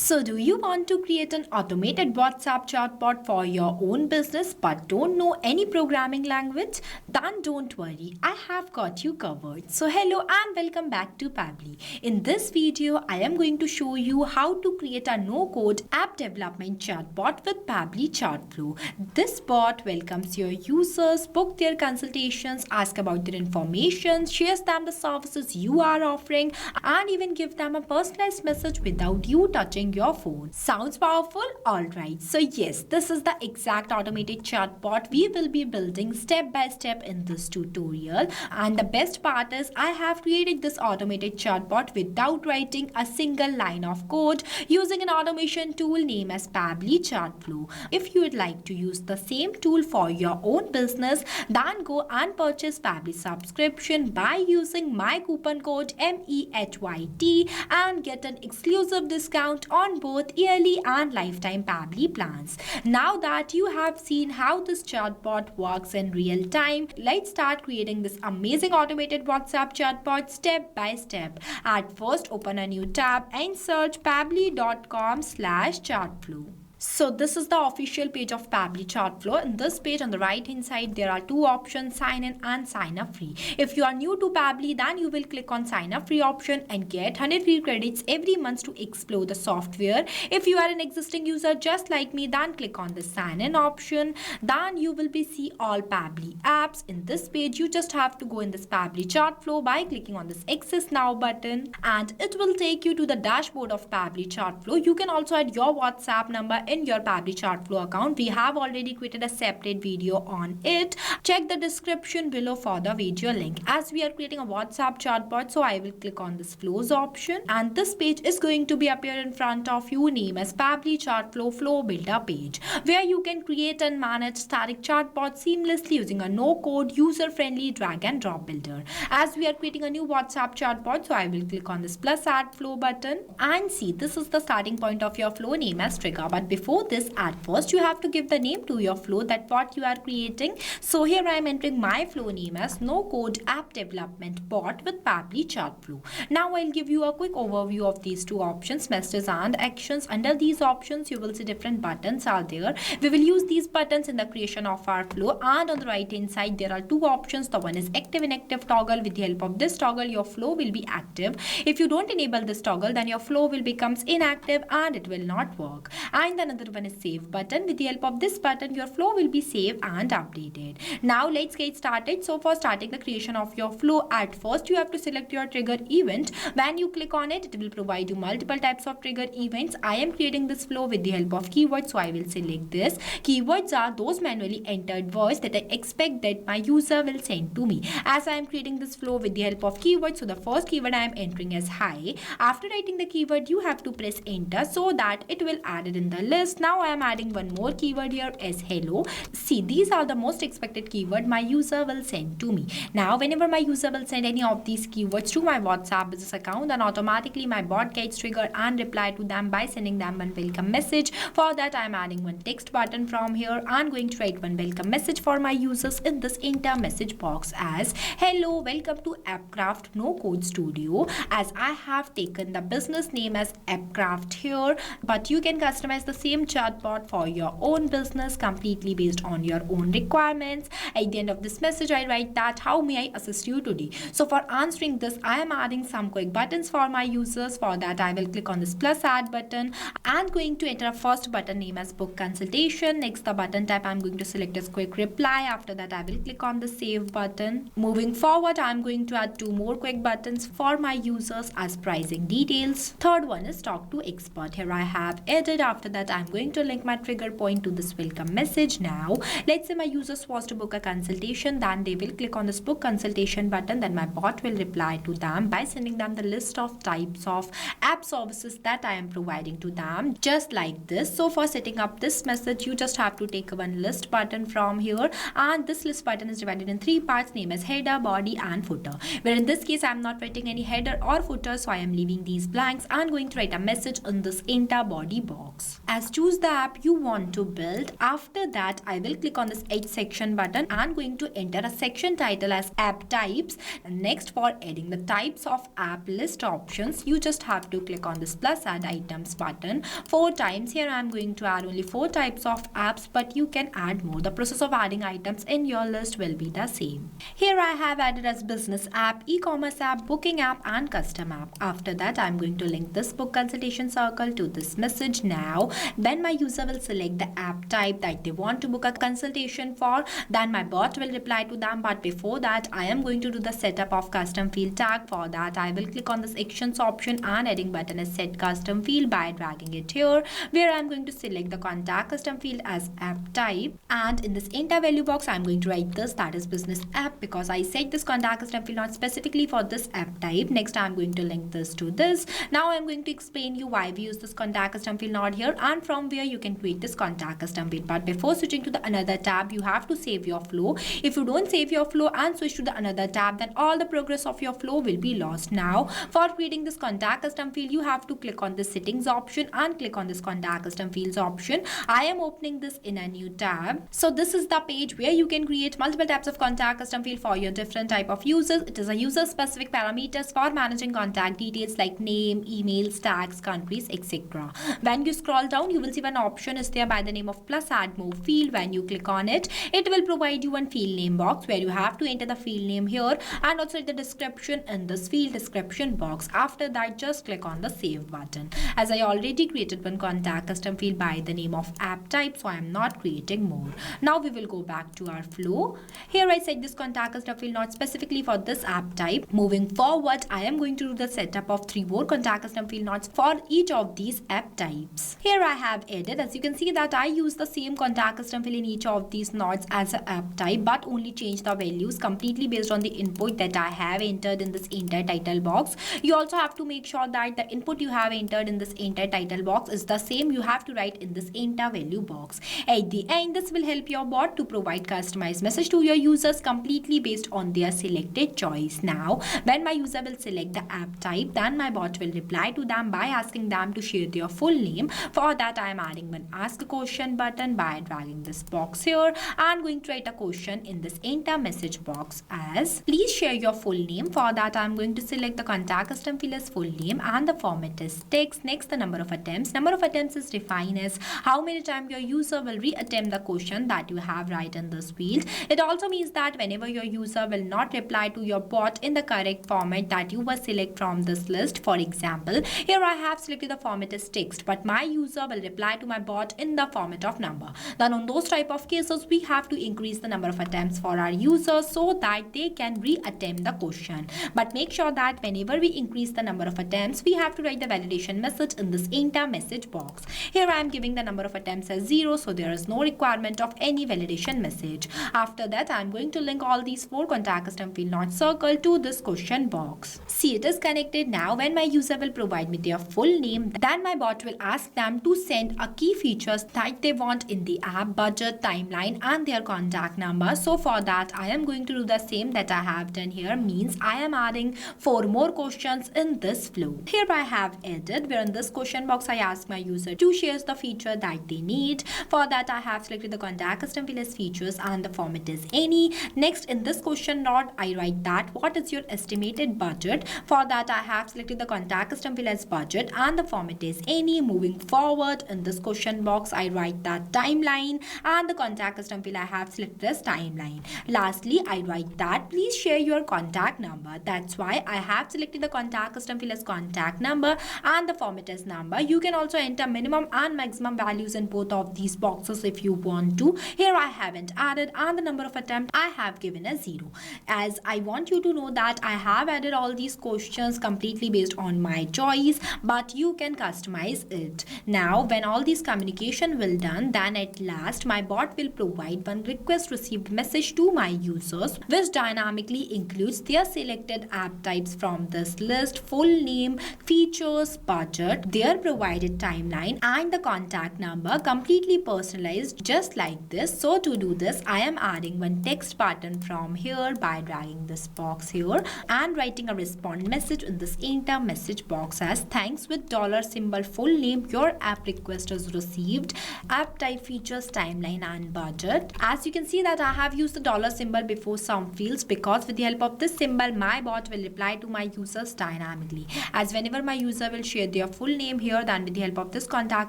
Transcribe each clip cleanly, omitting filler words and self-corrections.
So, do you want to create an automated WhatsApp chatbot for your own business but don't know any programming language? Then don't worry, I have got you covered. So, hello and welcome back to Pabbly. In this video, I am going to show you how to create a no-code app development chatbot with Pabbly Chatflow. This bot welcomes your users, book their consultations, ask about their information, shares them the services you are offering, and even give them a personalized message without you touching your phone. Sounds powerful? Alright, so yes, this is the exact automated chatbot we will be building step by step in this tutorial. And the best part is I have created this automated chatbot without writing a single line of code using an automation tool named as Pabbly Chatflow. If you would like to use the same tool for your own business, then go and purchase Pabbly subscription by using my coupon code MEHYT and get an exclusive discount on both yearly and lifetime Pabbly plans. Now that you have seen how this chatbot works in real time, let's start creating this amazing automated WhatsApp chatbot step by step. At first, open a new tab and search pabbly.com/chatflow. So this is the official page of Pabbly Chatflow. In this page on the right hand side there are two options, sign in and sign up free. If you are new to Pabbly, then you will click on sign up free option and get 100 free credits every month to explore the software. If you are an existing user just like me, then click on the sign in option. Then you will be see all Pabbly apps. In this page you just have to go in this Pabbly Chatflow by clicking on this access now button and it will take you to the dashboard of Pabbly Chatflow. You can also add your WhatsApp number in your Pabbly Chatflow account. We have already created a separate video on it. Check the description below for the video link. As we are creating a WhatsApp chatbot, so I will click on this flows option and this page is going to be appear in front of you, name as Pabbly Chatflow Flow Builder page, where you can create and manage static chatbots seamlessly using a no-code, user-friendly drag and drop builder. As we are creating a new WhatsApp chatbot, so I will click on this plus add flow button and see this is the starting point of your flow, name as trigger. But before this, at first you have to give the name to your flow, that what you are creating. So here I am entering my flow name as no code app development bot with Pabbly Chatflow. Now I'll give you a quick overview of these two options, messages and actions. Under these options you will see different buttons are there. We will use these buttons in the creation of our flow, and on the right hand side there are two options. The one is active inactive toggle. With the help of this toggle your flow will be active. If you don't enable this toggle, then your flow will becomes inactive and it will not work. And another one is save button. With the help of this button your flow will be saved and updated. Now let's get started. So for starting the creation of your flow, at first you have to select your trigger event. When you click on it, it will provide you multiple types of trigger events. I am creating this flow with the help of keywords, so I will select this. Keywords are those manually entered words that I expect that my user will send to me. As I am creating this flow with the help of keywords, so the first keyword I am entering as hi. After writing the keyword you have to press enter so that it will add it in the list. Now I am adding one more keyword here as hello. See, these are the most expected keyword my user will send to me. Now whenever my user will send any of these keywords to my WhatsApp business account, then automatically my bot gets triggered and reply to them by sending them one welcome message. For that I am adding one text button from here and going to write one welcome message for my users in this enter message box as hello, welcome to AppCraft No Code Studio. As I have taken the business name as AppCraft here, but you can customize the same chatbot for your own business completely based on your own requirements. At the end of this message I write that how may I assist you today. So for answering this I am adding some quick buttons for my users. For that I will click on this plus add button and going to enter a first button name as book consultation. Next the button type I am going to select as quick reply. After that I will click on the save button. Moving forward I am going to add two more quick buttons for my users as pricing details. Third one is talk to expert. Here I have added. After that I am going to link my trigger point to this welcome message. Now let's say my users was to book a consultation, then they will click on this book consultation button. Then my bot will reply to them by sending them the list of types of app services that I am providing to them, just like this. So for setting up this message you just have to take one list button from here, and this list button is divided in three parts named as header, body and footer, where in this case I am not writing any header or footer, so I am leaving these blanks and going to write a message in this enter body box. As as choose the app you want to build. After that, I will click on this Edit section button and going to enter a section title as app types. Next, for adding the types of app list options, you just have to click on this plus add items button 4 times. Here I am going to add only 4 types of apps, but you can add more. The process of adding items in your list will be the same. Here I have added as business app, e-commerce app, booking app and custom app. After that, I am going to link this book consultation circle to this message. Now when my user will select the app type that they want to book a consultation for, then my bot will reply to them. But before that, I am going to do the setup of custom field tag. For that, I will click on this actions option and heading button is set custom field by dragging it here, where I am going to select the contact custom field as app type, and in this enter value box I am going to write this, that is business app, because I set this contact custom field not specifically for this app type. Next, I am going to link this to this. Now I am going to explain you why we use this contact custom field node here and from where you can create this contact custom field. But before switching to the another tab, you have to save your flow. If you don't save your flow and switch to the another tab, then all the progress of your flow will be lost. Now for creating this contact custom field, you have to click on the settings option and click on this contact custom fields option. I am opening this in a new tab. So this is the page where you can create multiple types of contact custom field for your different type of users. It is a user specific parameters for managing contact details like name, emails, tags, countries, etc. When you scroll down, you will see one option is there by the name of plus add more field. When you click on it, it will provide you one field name box where you have to enter the field name here and also the description in this field description box. After that, just click on the save button. As I already created one contact custom field by the name of app type, so I am not creating more. Now we will go back to our flow. Here I set this contact custom field not specifically for this app type. Moving forward, I am going to do the setup of 3 more contact custom field nodes for each of these app types. Here I have added, as you can see that I use the same contact custom field in each of these nodes as an app type, but only change the values completely based on the input that I have entered in this enter title box. You also have to make sure that the input you have entered in this enter title box is the same you have to write in this enter value box. At the end, this will help your bot to provide customized message to your users completely based on their selected choice. Now when my user will select the app type, then my bot will reply to them by asking them to share their full name. For that, I am adding one ask a question button by dragging this box here and going to write a question in this enter message box as please share your full name. For that, I am going to select the contact custom field as full name and the format is text. Next, the number of attempts. Number of attempts is defined as how many times your user will re-attempt the question that you have right in this field. It also means that whenever your user will not reply to your bot in the correct format that you will select from this list. For example, here I have selected the format as text, but my user will reply to my bot in the format of number. Then on those type of cases, we have to increase the number of attempts for our users so that they can re-attempt the question. But make sure that whenever we increase the number of attempts, we have to write the validation message in this enter message box. Here I am giving the number of attempts as 0, so there is no requirement of any validation message. After that, I am going to link all these 4 contact custom field not circle to this question box. See, it is connected. Now when my user will provide me their full name, then my bot will ask them to send a key features that they want in the app, budget, timeline and their contact number. So for that, I am going to do the same that I have done here, means I am adding 4 more questions in this flow. Here I have added, where in this question box I ask my user to share the feature that they need. For that, I have selected the contact custom field as features and the format is any. Next, in this question node, I write that what is your estimated budget. For that, I have selected the contact custom field as budget and the format is any. Moving forward, in this question box, I write that timeline and the contact custom field I have selected as timeline. Lastly, I write that please share your contact number. That's why I have selected the contact custom field as contact number and the format as number. You can also enter minimum and maximum values in both of these boxes if you want to. Here I haven't added, and the number of attempts I have given as 0, as I want you to know that I have added all these questions completely based on my choice, but you can customize it. Now when all these communication will done, then at last my bot will provide one request received message to my users, which dynamically includes their selected app types from this list, full name, features, budget, their provided timeline and the contact number, completely personalized just like this. So to do this, I am adding one text button from here by dragging this box here and writing a respond message in this enter message box as thanks with $symbol full name, your app app request is received, app type, features, timeline and budget. As you can see that I have used the dollar symbol before some fields, because with the help of this symbol my bot will reply to my users dynamically. As whenever my user will share their full name here, then with the help of this contact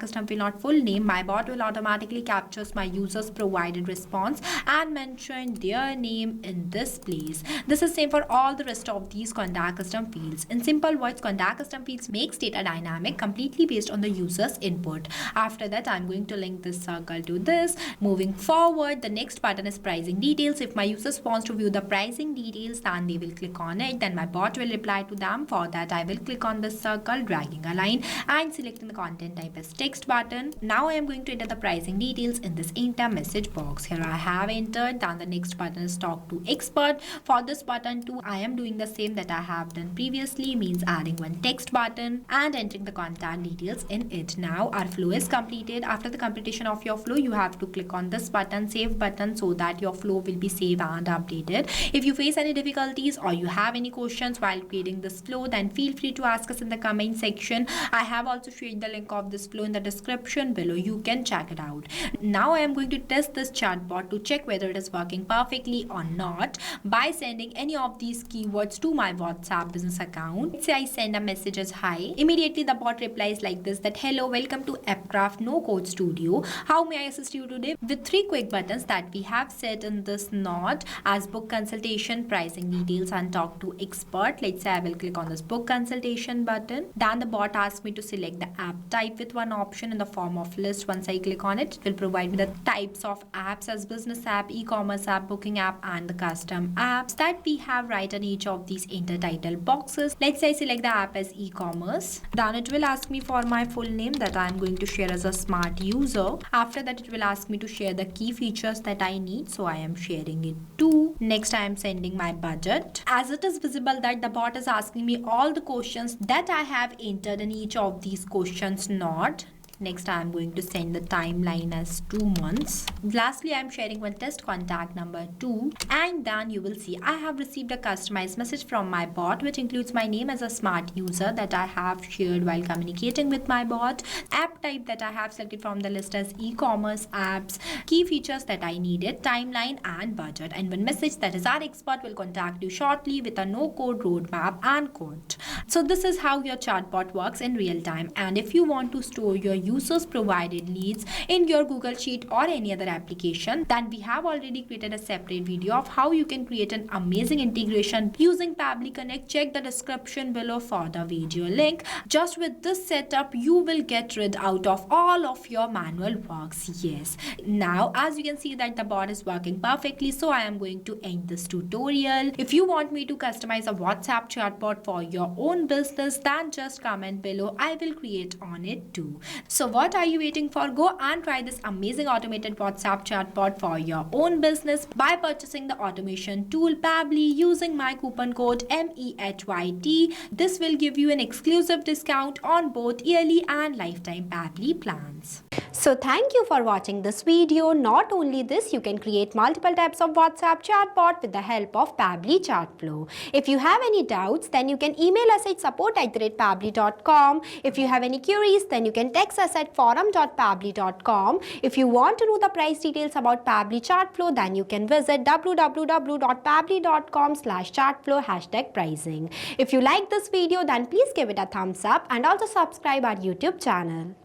custom field not full name, my bot will automatically captures my users provided response and mention their name in this place. This is same for all the rest of these contact custom fields. In simple words, contact custom fields makes data dynamic completely based on the user's input. After that, I'm going to link this circle to this. Moving forward, the next button is pricing details. If my users wants to view the pricing details, then they will click on it. Then my bot will reply to them. For that, I will click on this circle, dragging a line and selecting the content type as text button. Now I am going to enter the pricing details in this enter message box. Here I have entered. Then the next button is talk to expert. For this button too, I am doing the same that I have done previously, means adding one text button and entering the contact details in it. Now our flow is completed. After the completion of your flow, you have to click on this button, save button, so that your flow will be saved and updated. If you face any difficulties or you have any questions while creating this flow, then feel free to ask us in the comment section. I have also shared the link of this flow in the description below. You can check it out. Now I am going to test this chatbot to check whether it is working perfectly or not by sending any of these keywords to my WhatsApp business account. Let's say I send a message as hi. Immediately the bot replies like this, that hello, welcome to AppCraft No Code Studio. How may I assist you today? With 3 quick buttons that we have set in this node as book consultation, pricing details and talk to expert. Let's say I will click on this book consultation button. Then the bot asks me to select the app type with one option in the form of list. Once I click on it, it will provide me the types of apps as business app, e-commerce app, booking app and the custom apps that we have right in each of these enter title boxes. Let's say I select the app as e-commerce. Then it will ask me for my full name that I am going to share as a smart user. After that, it will ask me to share the key features that I need, so I am sharing it too. Next, I am sending my budget. As it is visible that the bot is asking me all the questions that I have entered in each of these questions node. Next, I am going to send the timeline as 2 months. Lastly, I am sharing one test contact number 2. And then you will see I have received a customized message from my bot, which includes my name as a smart user that I have shared while communicating with my bot, app type that I have selected from the list as e-commerce apps, key features that I needed, timeline and budget, and one message that is our expert will contact you shortly with a no-code roadmap and code. So this is how your chatbot works in real time. And if you want to store your users provided leads in your Google Sheet or any other application, then we have already created a separate video of how you can create an amazing integration using Pabbly Connect. Check the description below for the video link. Just with this setup, you will get rid out of all of your manual works. Yes. Now, as you can see that the bot is working perfectly, so I am going to end this tutorial. If you want me to customize a WhatsApp chatbot for your own business, then just comment below. I will create on it too. So what are you waiting for? Go and try this amazing automated WhatsApp chatbot for your own business by purchasing the automation tool Pabbly using my coupon code MEHYT. This will give you an exclusive discount on both yearly and lifetime Pabbly plans. So thank you for watching this video. Not only this, you can create multiple types of WhatsApp chatbot with the help of Pabbly Chatflow. If you have any doubts, then you can email us at support@pabbly.com. If you have any queries, then you can text us at forum.pabbly.com. If you want to know the price details about Pabbly Chatflow, then you can visit www.pabbly.com/chatflow #pricing. If you like this video, then please give it a thumbs up and also subscribe our YouTube channel.